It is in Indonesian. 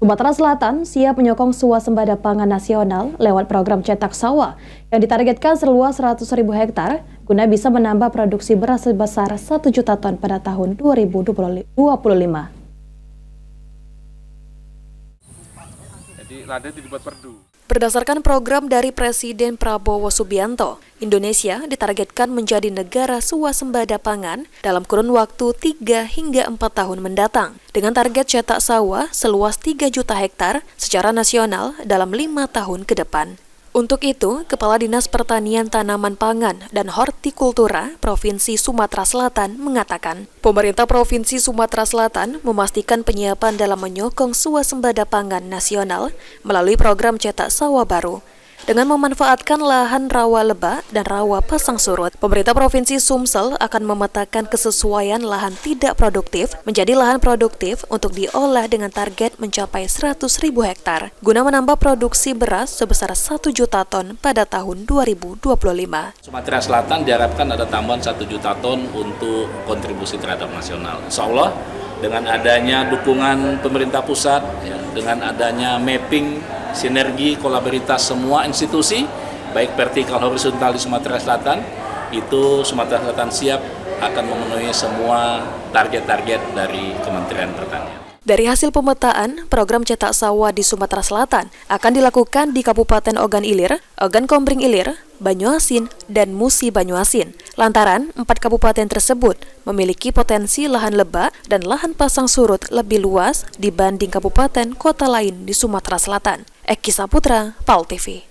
Sumatera Selatan siap menyokong swasembada pangan nasional lewat program cetak sawah yang ditargetkan seluas 100.000 hektar guna bisa menambah produksi beras sebesar 1 juta ton pada tahun 2025. Jadi lada dibuat perdu. Berdasarkan program dari Presiden Prabowo Subianto, Indonesia ditargetkan menjadi negara swasembada pangan dalam kurun waktu 3 hingga 4 tahun mendatang, dengan target cetak sawah seluas 3 juta hektar secara nasional dalam 5 tahun ke depan. Untuk itu, Kepala Dinas Pertanian Tanaman Pangan dan Hortikultura Provinsi Sumatera Selatan mengatakan, pemerintah Provinsi Sumatera Selatan memastikan penyiapan dalam menyokong swasembada pangan nasional melalui program cetak sawah baru. Dengan memanfaatkan lahan rawa lebak dan rawa pasang surut, pemerintah Provinsi Sumsel akan memetakan kesesuaian lahan tidak produktif menjadi lahan produktif untuk diolah dengan target mencapai 100.000 hektar, guna menambah produksi beras sebesar 1 juta ton pada tahun 2025. Sumatera Selatan diharapkan ada tambahan 1 juta ton untuk kontribusi terhadap nasional. Insya Allah dengan adanya dukungan pemerintah pusat, dengan adanya mapping, sinergi, kolaboritas semua institusi, baik vertikal horizontal di Sumatera Selatan, itu Sumatera Selatan siap akan memenuhi semua target-target dari Kementerian Pertanian. Dari hasil pemetaan, program cetak sawah di Sumatera Selatan akan dilakukan di Kabupaten Ogan Ilir, Ogan Kombring Ilir, Banyuasin, dan Musi Banyuasin. Lantaran 4 kabupaten tersebut memiliki potensi lahan lebak dan lahan pasang surut lebih luas dibanding kabupaten kota lain di Sumatera Selatan. Eki Saputra, PAL TV.